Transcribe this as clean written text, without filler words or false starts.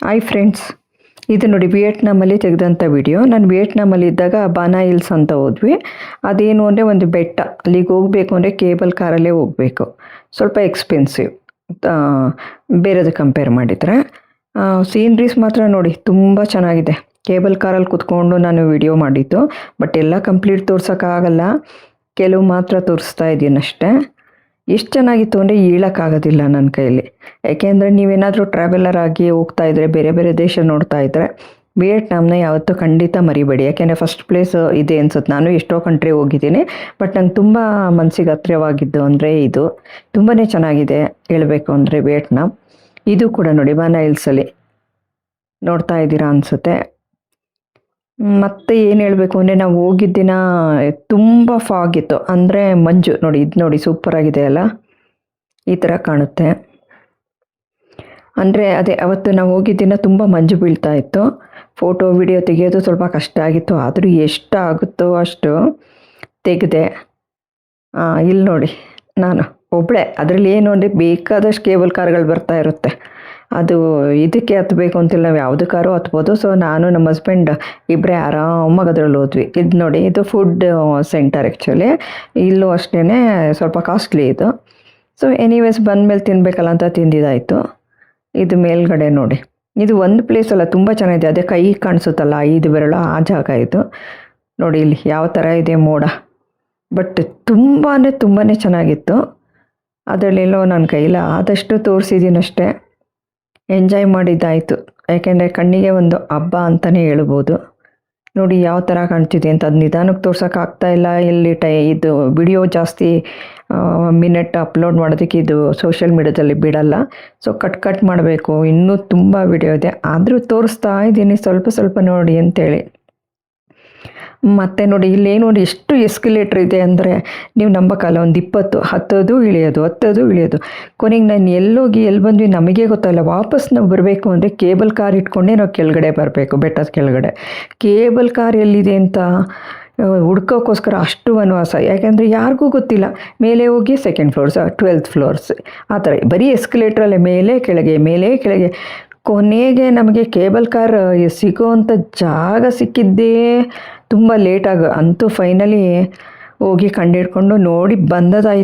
Hi friends, ಇದು ನೋಡಿ ವಿಯೆಟ್ನಾಮಲ್ಲಿ ತೆಗೆದಂಥ video. ನಾನು ವಿಯೆಟ್ನಾಮಲ್ಲಿ ಇದ್ದಾಗ ಬಾನಾ ಹಿಲ್ಸ್ ಅಂತ ಹೋದ್ವಿ. ಅದೇನು ಅಂದರೆ ಒಂದು ಬೆಟ್ಟ. ಅಲ್ಲಿಗೆ ಹೋಗಬೇಕು ಅಂದರೆ ಕೇಬಲ್ ಕಾರಲ್ಲೇ ಹೋಗಬೇಕು. ಸ್ವಲ್ಪ ಎಕ್ಸ್ಪೆನ್ಸಿವ್ ಬೇರೆದು ಕಂಪೇರ್ ಮಾಡಿದರೆ. ಸೀನ್ರೀಸ್ ಮಾತ್ರ ನೋಡಿ ತುಂಬ ಚೆನ್ನಾಗಿದೆ. ಕೇಬಲ್ ಕಾರಲ್ಲಿ ಕುತ್ಕೊಂಡು ನಾನು ವಿಡಿಯೋ ಮಾಡಿದ್ದು, ಬಟ್ ಎಲ್ಲ ಕಂಪ್ಲೀಟ್ ತೋರ್ಸೋಕ್ಕಾಗಲ್ಲ, ಕೆಲವು ಮಾತ್ರ ತೋರಿಸ್ತಾ ಇದ್ದೀನಿ ಅಷ್ಟೇ. ಎಷ್ಟು ಚೆನ್ನಾಗಿತ್ತು ಅಂದರೆ ಹೇಳೋಕ್ಕಾಗೋದಿಲ್ಲ ನನ್ನ ಕೈಯಲ್ಲಿ. ಯಾಕೆಂದರೆ ನೀವೇನಾದರೂ ಟ್ರಾವೆಲರ್ ಆಗಿ ಹೋಗ್ತಾ ಇದ್ದರೆ, ಬೇರೆ ಬೇರೆ ದೇಶ ನೋಡ್ತಾ ಇದ್ದರೆ ವಿಯೆಟ್ನಾಮ್ನ ಯಾವತ್ತೂ ಖಂಡಿತ ಮರಿಬೇಡಿ. ಯಾಕೆಂದರೆ ಫಸ್ಟ್ ಪ್ಲೇಸ್ ಇದೆ ಅನ್ಸುತ್ತೆ. ನಾನು ಎಷ್ಟೋ ಕಂಟ್ರಿ ಹೋಗಿದ್ದೀನಿ, ಬಟ್ ನಂಗೆ ತುಂಬ ಮನಸ್ಸಿಗೆ ಹತ್ತಿರವಾಗಿದ್ದು ಅಂದರೆ ಇದು ತುಂಬಾ ಚೆನ್ನಾಗಿದೆ ಹೇಳಬೇಕು ಅಂದರೆ ವಿಯೆಟ್ನಾಮ್. ಇದು ಕೂಡ ನೋಡಿ ಬಾನಾ ಹಿಲ್ಸಲ್ಲಿ ನೋಡ್ತಾ ಇದ್ದೀರಾ ಅನಿಸುತ್ತೆ. ಮತ್ತು ಏನು ಹೇಳಬೇಕು ಅಂದರೆ ನಾವು ಹೋಗಿದ್ದ ದಿನ ತುಂಬ ಫಾಗ್ ಇತ್ತು, ಅಂದರೆ ಮಂಜು. ನೋಡಿ ಇದು ನೋಡಿ ಸೂಪರಾಗಿದೆ ಅಲ್ಲ, ಈ ಥರ ಕಾಣುತ್ತೆ. ಅಂದರೆ ಅದೇ ಅವತ್ತು ನಾವು ಹೋಗಿದ್ದ ದಿನ ತುಂಬ ಮಂಜು ಬೀಳ್ತಾ ಇತ್ತು. ಫೋಟೋ ವಿಡಿಯೋ ತೆಗೆಯೋದು ಸ್ವಲ್ಪ ಕಷ್ಟ ಆಗಿತ್ತು, ಆದರೂ ಎಷ್ಟು ಆಗುತ್ತೋ ಅಷ್ಟು ತೆಗೆದೆ. ಇಲ್ಲಿ ನೋಡಿ ನಾನು ಒಬ್ಬಳೇ. ಅದರಲ್ಲಿ ಏನು ಅಂದರೆ ಬೇಕಾದಷ್ಟು ಕೇಬಲ್ ಕಾರ್ಗಳು ಬರ್ತಾ ಇರುತ್ತೆ. ಅದು ಇದಕ್ಕೆ ಹತ್ತಬೇಕು ಅಂತಿಲ್ಲ, ನಾವು ಯಾವುದು ಕಾರು ಹತ್ಬೋದು. ಸೊ ನಾನು ನಮ್ಮ ಹಸ್ಬೆಂಡ್ ಇಬ್ಬರೇ ಆರಾಮಾಗಿ ಅದರಲ್ಲಿ ಹೋದ್ವಿ. ಇದು ನೋಡಿ, ಇದು ಫುಡ್ ಸೆಂಟರ್ ಆ್ಯಕ್ಚುಲಿ. ಇಲ್ಲೂ ಅಷ್ಟೇ ಸ್ವಲ್ಪ ಕಾಸ್ಟ್ಲಿ ಇದು. ಸೊ ಎನಿವೇಸ್ ಬಂದಮೇಲೆ ತಿನ್ನಬೇಕಲ್ಲ ಅಂತ ತಿಂದಿದ್ದಾಯಿತು. ಇದು ಮೇಲ್ಗಡೆ ನೋಡಿ, ಇದು ಒಂದು ಪ್ಲೇಸ್ ಅಲ್ಲ, ತುಂಬ ಚೆನ್ನಾಗಿದೆ. ಅದೇ ಕೈ ಕಾಣಿಸುತ್ತಲ್ಲ 5 ಬೆರಳು, ಆ ಜಾಗ ಇದು. ನೋಡಿ ಇಲ್ಲಿ ಯಾವ ಥರ ಇದೆ ಮೋಡ. ಬಟ್ ತುಂಬಾ ತುಂಬಾ ಚೆನ್ನಾಗಿತ್ತು. ಅದರಲ್ಲೆಲ್ಲೋ ನನ್ನ ಕೈಲ ಆದಷ್ಟು ತೋರಿಸಿದ್ದೀನಿ ಅಷ್ಟೇ. ಎಂಜಾಯ್ ಮಾಡಿದ್ದಾಯಿತು. ಯಾಕೆಂದರೆ ಕಣ್ಣಿಗೆ ಒಂದು ಹಬ್ಬ ಅಂತಲೇ ಹೇಳ್ಬೋದು. ನೋಡಿ ಯಾವ ಥರ ಕಾಣ್ತಿದೆ ಅಂತ. ಅದು ನಿಧಾನಕ್ಕೆ ತೋರ್ಸೋಕ್ಕಾಗ್ತಾ ಇಲ್ಲ. ಇಲ್ಲಿ ಇದು ವಿಡಿಯೋ ಜಾಸ್ತಿ ಮಿನಿಟ್ ಅಪ್ಲೋಡ್ ಮಾಡೋದಕ್ಕೆ ಇದು ಸೋಷಿಯಲ್ ಮೀಡ್ಯಾದಲ್ಲಿ ಬಿಡಲ್ಲ. ಸೊ ಕಟ್ ಮಾಡಬೇಕು. ಇನ್ನೂ ತುಂಬ ವಿಡಿಯೋ ಇದೆ, ಆದರೂ ತೋರಿಸ್ತಾ ಇದ್ದೀನಿ ಸ್ವಲ್ಪ ಸ್ವಲ್ಪ ನೋಡಿ ಅಂತೇಳಿ. ಮತ್ತು ನೋಡಿ ಇಲ್ಲೇನು ನೋಡಿ ಎಷ್ಟು ಎಸ್ಕಲೇಟ್ರ್ ಇದೆ ಅಂದರೆ ನೀವು ನಂಬಕ್ಕಲ್ಲ. ಒಂದು 20 ಹತ್ತೋದು ಇಳಿಯೋದು. ಕೊನೆಗೆ ನಾನು ಎಲ್ಲೋಗಿ ಎಲ್ಲಿ ಬಂದ್ವಿ ನಮಗೇ ಗೊತ್ತಾಗಲ್ಲ. ವಾಪಸ್ ನಾವು ಬರಬೇಕು ಅಂದರೆ ಕೇಬಲ್ ಕಾರ್ ಇಟ್ಕೊಂಡೇ ನಾವು ಕೆಳಗಡೆ ಬರಬೇಕು, ಬೆಟ್ಟದ ಕೆಳಗಡೆ. ಕೇಬಲ್ ಕಾರ್ ಎಲ್ಲಿದೆ ಅಂತ ಹುಡ್ಕೋಕ್ಕೋಸ್ಕರ ಅಷ್ಟು ವನವಾಸ. ಯಾಕೆಂದರೆ ಯಾರಿಗೂ ಗೊತ್ತಿಲ್ಲ. ಮೇಲೆ ಹೋಗಿ 2nd ಫ್ಲೋರ್ಸ್ 12th ಫ್ಲೋರ್ಸ್ ಆ ಥರ ಬರೀ ಎಸ್ಕಲೇಟ್ರಲ್ಲೇ ಮೇಲೆ ಕೆಳಗೆ. ಕೊನೆಗೆ ನಮಗೆ ಕೇಬಲ್ ಕಾರ್ ಸಿಗೋವಂಥ ಜಾಗ ಸಿಕ್ಕಿದ್ದೇ ತುಂಬ ಲೇಟಾಗಿ. ಅಂತೂ ಫೈನಲಿ ಹೋಗಿ ಕಂಡಿಡ್ಕೊಂಡು ನೋಡಿ ಬಂದದಾಯಿತು.